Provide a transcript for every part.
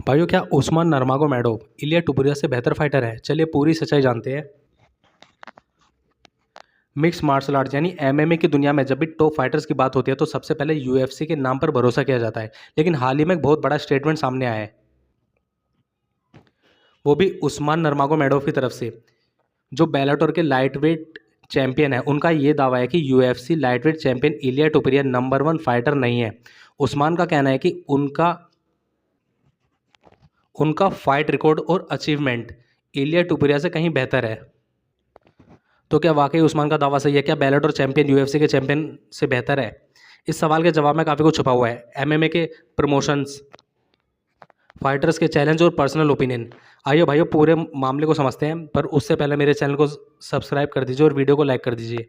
भाइयों, क्या उस्मान नर्मागोमेडोव इलिया टुपुरिया से बेहतर फाइटर है? चलिए पूरी सच्चाई जानते हैं। मिक्स मार्शल आर्ट्स यानी एमएमए की दुनिया में जब भी टॉप फाइटर्स की बात होती है तो सबसे पहले यूएफसी के नाम पर भरोसा किया जाता है। लेकिन हाल ही में एक बहुत बड़ा स्टेटमेंट सामने आया है, वो भी उस्मान नर्मागोमेडोव की तरफ से, जो बेलाटोर के लाइट वेट चैंपियन है। उनका ये दावा है कि यूएफसी लाइट वेट चैंपियन इलिया टुपुरिया नंबर 1 फाइटर नहीं है। उस्मान का कहना है कि उनका उनका फाइट रिकॉर्ड और अचीवमेंट इलिया टुपुरिया से कहीं बेहतर है। तो क्या वाकई उस्मान का दावा सही है? क्या बेलाटोर चैंपियन यूएफसी के चैंपियन से बेहतर है? इस सवाल के जवाब में काफ़ी कुछ छुपा हुआ है। एमएमए के प्रमोशंस, फाइटर्स के चैलेंज और पर्सनल ओपिनियन। आइए भाइयों, पूरे मामले को समझते हैं, पर उससे पहले मेरे चैनल को सब्सक्राइब कर दीजिए और वीडियो को लाइक कर दीजिए।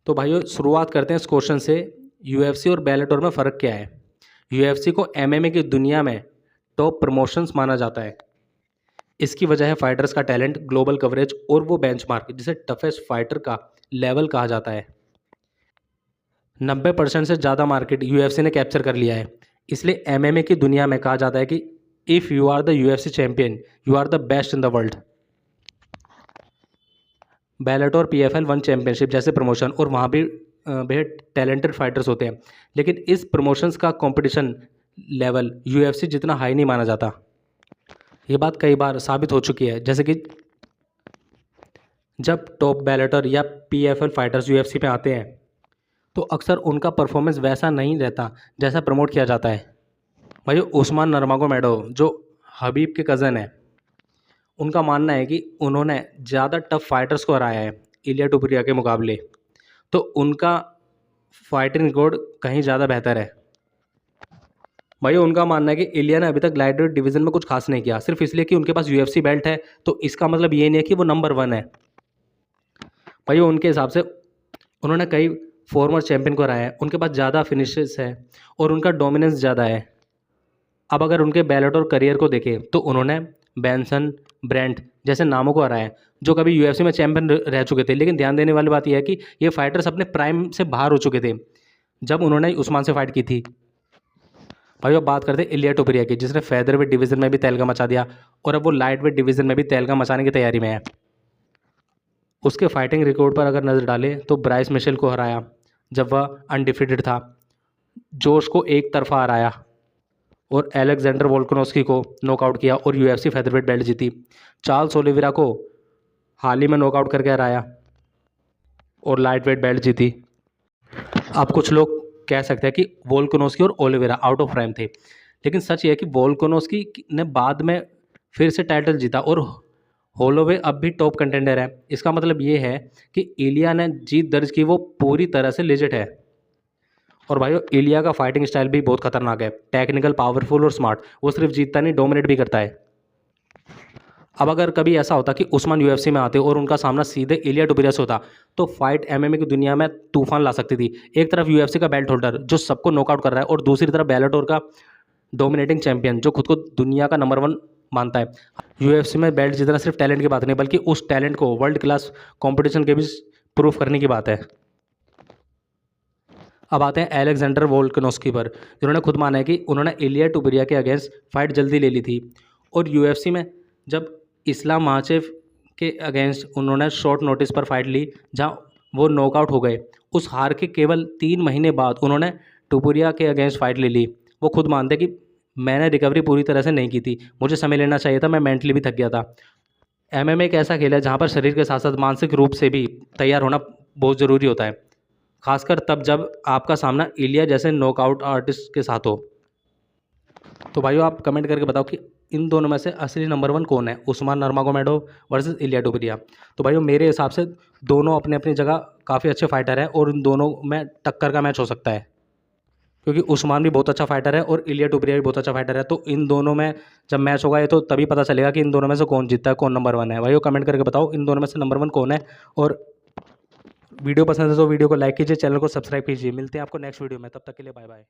तो भाइयों, शुरुआत करते हैं इस क्वेश्चन से, यूएफसी और बेलाटोर में फ़र्क क्या है? यूएफसी को एमएमए की दुनिया में टॉप प्रमोशंस माना जाता है। इसकी वजह है फाइटर्स का टैलेंट, ग्लोबल कवरेज और वो बेंचमार्क जिसे टफेस्ट फाइटर का लेवल कहा जाता है। 90% से ज़्यादा मार्केट यूएफसी ने कैप्चर कर लिया है। इसलिए एमएमए की दुनिया में कहा जाता है कि if you are the UFC champion, you are the best in the world. Bellator PFL 1 championship जैसे प्रमोशन, और वहाँ भी बेहद टैलेंटेड फाइटर्स होते हैं, लेकिन इस प्रमोशंस का कंपटीशन लेवल यूएफसी जितना हाई नहीं माना जाता। ये बात कई बार साबित हो चुकी है, जैसे कि जब टॉप बेलाटोर या पीएफएल फाइटर्स यूएफसी में आते हैं तो अक्सर उनका परफॉर्मेंस वैसा नहीं रहता जैसा प्रमोट किया जाता है। भाई, उस्मान नर्मागोमेडोव जो हबीब के कज़न है, उनका मानना है कि उन्होंने ज़्यादा टफ फाइटर्स को हराया है इलिया टुपुरिया के मुकाबले, तो उनका फाइटिंग रिकॉर्ड कहीं ज़्यादा बेहतर है। भाई, उनका मानना है कि इलिया ने अभी तक लाइट वेट डिवीज़न में कुछ खास नहीं किया, सिर्फ इसलिए कि उनके पास यूएफसी बेल्ट है, तो इसका मतलब ये नहीं है कि वो नंबर 1 है। भाई, उनके हिसाब से उन्होंने कई फॉर्मर चैंपियन को हराया है, उनके पास ज़्यादा फिनिशेस है और उनका डोमिनेंस ज़्यादा है। अब अगर उनके बेलाटोर करियर को देखें तो उन्होंने बेंसन, ब्रेंट जैसे नामों को हराया है, जो कभी यूएफसी में चैंपियन रह चुके थे। लेकिन ध्यान देने वाली बात यह है कि ये फाइटर्स अपने प्राइम से बाहर हो चुके थे जब उन्होंने उस्मान से फाइट की थी। भाई, अब बात करते हैं इलिया टुपुरिया की, जिसने फेदरवेट डिवीज़न में भी तहलका मचा दिया और अब वो लाइट वेट डिवीज़न में भी तहलका मचाने की तैयारी में है। उसके फाइटिंग रिकॉर्ड पर अगर नज़र डालें तो ब्राइस मिशेल को हराया जब वह अनडिफिटेड था, जोश को एक तरफा हराया और एलेक्जेंडर वोल्कानोस्की को नॉकआउट किया और यूएफसी फेदरवेट बेल्ट जीती। चार्ल्स ओलिवेरा को हाल ही में नॉकआउट करके हराया और लाइट वेट बेल्ट जीती। अब कुछ लोग कह सकते हैं कि वोल्कानोस्की और ओलिवेरा आउट ऑफ प्राइम थे, लेकिन सच ये है कि वोल्कानोस्की ने बाद में फिर से टाइटल जीता और होलोवे अब भी टॉप कंटेंडर है। इसका मतलब ये है कि इलिया ने जीत दर्ज की, वो पूरी तरह से लेजिट है। और भाइयों, इलिया का फाइटिंग स्टाइल भी बहुत खतरनाक है, टेक्निकल, पावरफुल और स्मार्ट। वो सिर्फ जीतता नहीं, डोमिनेट भी करता है। अब अगर कभी ऐसा होता कि उस्मान यूएफसी में आते और उनका सामना सीधे इलिया टुपुरिया से होता, तो फाइट एमएमए की दुनिया में तूफान ला सकती थी। एक तरफ यूएफसी का बेल्ट होल्डर जो सबको नॉकआउट कर रहा है, और दूसरी तरफ बेलाटोर का डोमिनेटिंग चैंपियन जो खुद को दुनिया का नंबर 1 मानता है। यूएफसी में बेल्ट जीतना सिर्फ टैलेंट की बात नहीं, बल्कि उस टैलेंट को वर्ल्ड क्लास कंपटीशन के भी प्रूफ करने की बात है। अब आते हैं एलेक्जेंडर वोल्कानोस्की पर, जिन्होंने खुद माना है कि उन्होंने इलिया टुपुरिया के अगेंस्ट फाइट जल्दी ले ली थी और यूएफसी में जब इस्लाम माचेव के अगेंस्ट उन्होंने शॉर्ट नोटिस पर फाइट ली, जहां वो नॉकआउट हो गए। उस हार के केवल 3 महीने बाद उन्होंने टुपुरिया के अगेंस्ट फाइट ले ली। वो खुद मानते कि मैंने रिकवरी पूरी तरह से नहीं की थी, मुझे समय लेना चाहिए था, मैं मेंटली भी थक गया था। एमएमए एक ऐसा खेल है जहाँ पर शरीर के साथ साथ मानसिक रूप से भी तैयार होना बहुत ज़रूरी होता है, खासकर तब जब आपका सामना इलिया जैसे नॉकआउट आर्टिस्ट के साथ हो। तो भाइयों, आप कमेंट करके बताओ कि इन दोनों में से असली नंबर 1 कौन है, उस्मान नर्मागोमेडोव वर्सेस इलिया टुपुरिया। तो भाइयों, मेरे हिसाब से दोनों अपनी अपनी जगह काफ़ी अच्छे फाइटर हैं और इन दोनों में टक्कर का मैच हो सकता है, क्योंकि उस्मान भी बहुत अच्छा फाइटर है और इलिया टुपुरिया भी बहुत अच्छा फाइटर है। तो इन दोनों में जब मैच होगा ये तो तभी पता चलेगा कि इन दोनों में से कौन जीतता है, कौन नंबर 1 है। भाइयों, कमेंट करके बताओ इन दोनों में से नंबर 1 कौन है। और वीडियो पसंद है तो वीडियो को लाइक कीजिए, चैनल को सब्सक्राइब कीजिए। मिलते हैं आपको नेक्स्ट वीडियो में, तब तक के लिए बाय बाय।